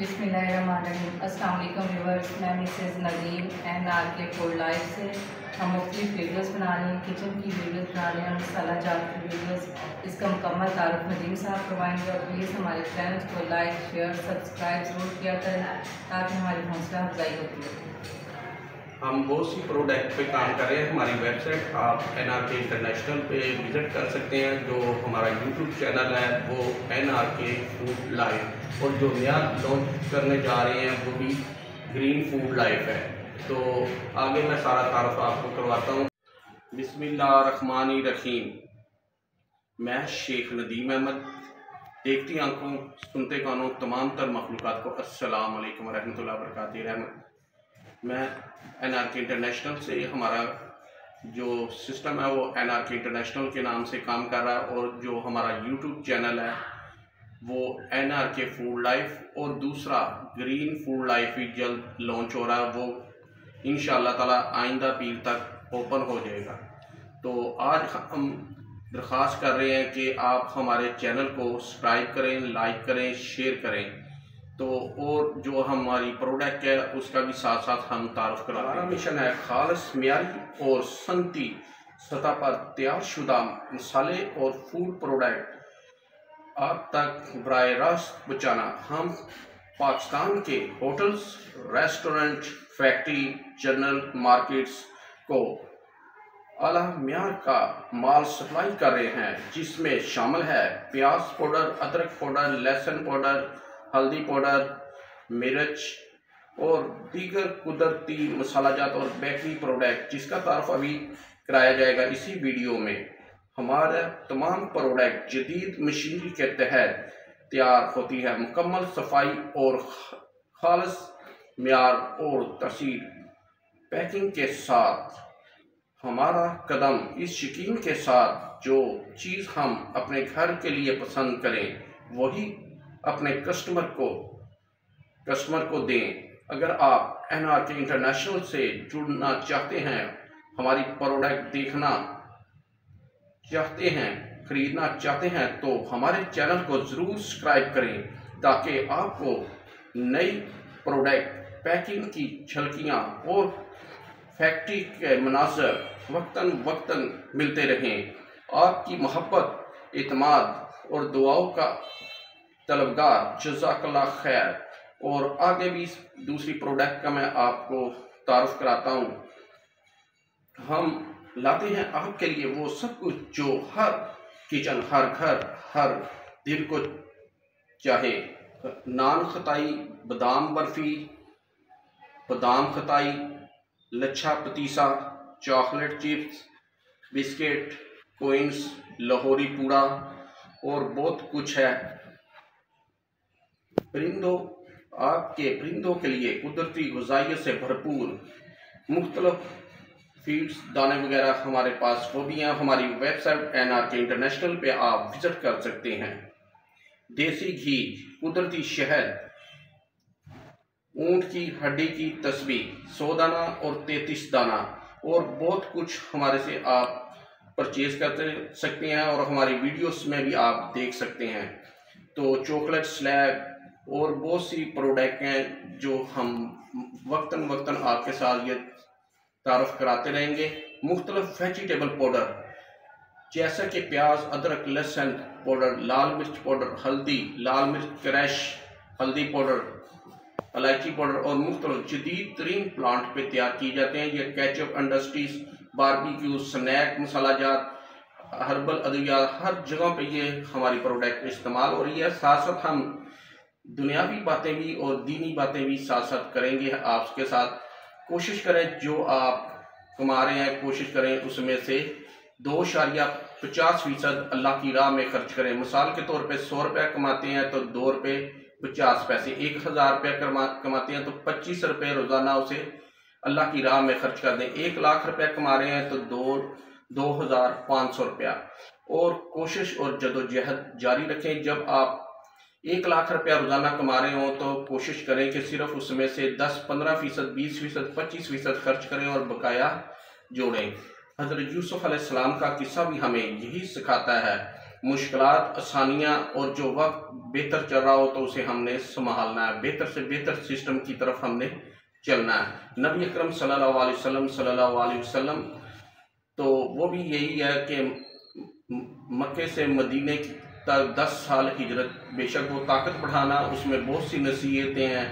बिस्मिल्लाहिर्रहमानिर्रहीम। अस्सलाम वालेकुम व्यूअर्स, मैं Mrs Nadeem NRK food life से। हम मुख्तलिफ वीडियोज़ बना रहे हैं, किचन की वीडियोज़ बना रहे हैं, मसाला जात की वीडियोज़। इसका मुकम्मल तारुफ नदीम साहब करवाएंगे और प्लीज़ हमारे चैनल को लाइक शेयर सब्सक्राइब ज़रूर किया करें ताकि हमारी हौसला अफजाई होती है। हम बहुत सी प्रोडक्ट पे काम कर रहे हैं। हमारी वेबसाइट आप NRK इंटरनेशनल पे विज़िट कर सकते हैं। जो हमारा यूट्यूब चैनल है वो NRK फूड लाइफ, और जो नया लॉन्च करने जा रहे हैं वो भी ग्रीन फूड लाइफ है। तो आगे मैं सारा तारुफ आपको करवाता हूँ। बिस्मिल्लाहिर्रहमानिर्रहीम। मैं शेख नदीम अहमद, देखती आंखों सुनते कानों तमाम तर मखलूक़ात को अस्सलाम वालेकुम रहमतुल्लाहि व बरकातुहू। मैं NRK इंटरनेशनल से, हमारा जो सिस्टम है वो NRK इंटरनेशनल के नाम से काम कर रहा है, और जो हमारा यूट्यूब चैनल है वो NRK फूड लाइफ, और दूसरा ग्रीन फूड लाइफ भी जल्द लॉन्च हो रहा है। वो इंशाअल्लाह ताला आइंदा पीर तक ओपन हो जाएगा। तो आज हम दरख्वास्त कर रहे हैं कि आप हमारे चैनल को सब्सक्राइब करें, लाइक करें, शेयर करें। तो और जो हमारी प्रोडक्ट है उसका भी साथ साथ हम तारुफ करा रहे हैं। हमारा मिशन है खालिस मियारी और सनती सतह पर तैयार शुदा मसाले और फूड प्रोडक्ट आप तक बराह रास्त पहुँचाना। हम पाकिस्तान के hotels, restaurant, factory, general markets को आला मियार का माल सप्लाई कर रहे हैं, जिसमें शामिल है प्याज पाउडर, अदरक पाउडर, लहसुन पाउडर, हल्दी पाउडर, मिर्च और दीगर कुदरती मसालाजात और बेकरी प्रोडक्ट, जिसका तारुफ अभी कराया जाएगा इसी वीडियो में। हमारा तमाम प्रोडक्ट जदीद मशीनरी के तहत तैयार होती है, मुकम्मल सफाई और खालिस मियार और तसीर पैकिंग के साथ। हमारा कदम इस यकीन के साथ जो चीज़ हम अपने घर के लिए पसंद करें वही अपने कस्टमर को दें। अगर आप NRK इंटरनेशनल से जुड़ना चाहते हैं, हमारी प्रोडक्ट देखना चाहते हैं, खरीदना चाहते हैं, तो हमारे चैनल को ज़रूर सब्सक्राइब करें ताकि आपको नई प्रोडक्ट पैकिंग की झलकियाँ और फैक्ट्री के मनाज़र वक्तन मिलते रहें। आपकी मोहब्बत, इत्मीनान और दुआओं का तलबगार जज़ाकल्लाह खैर। और आगे भी दूसरी प्रोडक्ट का मैं आपको तारुफ कराता हूँ। हम लाते हैं आपके लिए वो सब कुछ जो हर किचन, हर घर, हर दिल को चाहे। नान खताई, बादाम बर्फ़ी, बादाम खताई, लच्छा पतीसा, चॉकलेट चिप्स, बिस्किट, कोइंस, लाहौरी पूड़ा और बहुत कुछ है। आपके परिंदों के लिए कुदरती ग़िज़ाइयत से भरपूर मुख्तलिफ फीड्स, दाने वगैरह हमारे पास वो भी हैं। हमारी वेबसाइट NRK इंटरनेशनल पे आप विज़िट कर सकते हैं। देसी घी, कुदरती शहद, ऊँट की हड्डी की तस्बीह, 100 दाना और 33 दाना और बहुत कुछ हमारे से आप परचेज कर सकते हैं, और हमारी वीडियोस में भी आप देख सकते हैं। तो चॉकलेट स्लैब और बहुत सी प्रोडक्ट हैं जो हम वक्तन आपके साथ ये तारुफ कराते रहेंगे। मुख्तलिफ वेजिटेबल पाउडर जैसा कि प्याज, अदरक, लहसुन पाउडर, लाल मिर्च पाउडर, हल्दी, लाल मिर्च क्रैश, हल्दी पाउडर, इलायची पाउडर और मुख्तलिफ जदीद तरीन प्लांट पे तैयार की जाते हैं। ये केचप, इंडस्ट्रीज, बारबेक्यू, स्नैक, मसालाजात, हर्बल अद्वियात, हर जगह पे ये हमारी प्रोडक्ट इस्तेमाल हो रही है। साथ साथ हम दुनियावी बातें भी और दीनी बातें भी साथ साथ करेंगे आपके साथ। कोशिश करें जो आप कमा रहे हैं, कोशिश करें उसमें से 2.50% अल्लाह की राह में खर्च करें। मिसाल के तौर पे 100 रुपया कमाते हैं तो 2 रुपये 50 पैसे, 1000 रुपया कमाते हैं तो 25 रुपये रोज़ाना उसे अल्लाह की राह में खर्च कर दें। 1 लाख रुपया कमा रहे हैं तो 2500 रुपया। और कोशिश और जदोजहद जारी रखें। जब आप 1 लाख रुपया रोज़ाना कमा रहे हो तो कोशिश करें कि सिर्फ उसमें से 10-15%, 20%, 25% खर्च करें और बकाया जोड़ें। हज़रत यूसुफ अलैहिस्सलाम का किस्सा भी हमें यही सिखाता है मुश्किलात, आसानियाँ और जो वक्त बेहतर चल रहा हो तो उसे हमने संभालना है, बेहतर से बेहतर सिस्टम की तरफ हमने चलना है। नबी अकरम सल्लल्लाहु अलैहि वसल्लम तो वो भी यही है कि मक्के से मदीने तक 10 साल हिजरत, बेशक वो ताकत बढ़ाना, उसमें बहुत सी नसीहतें हैं,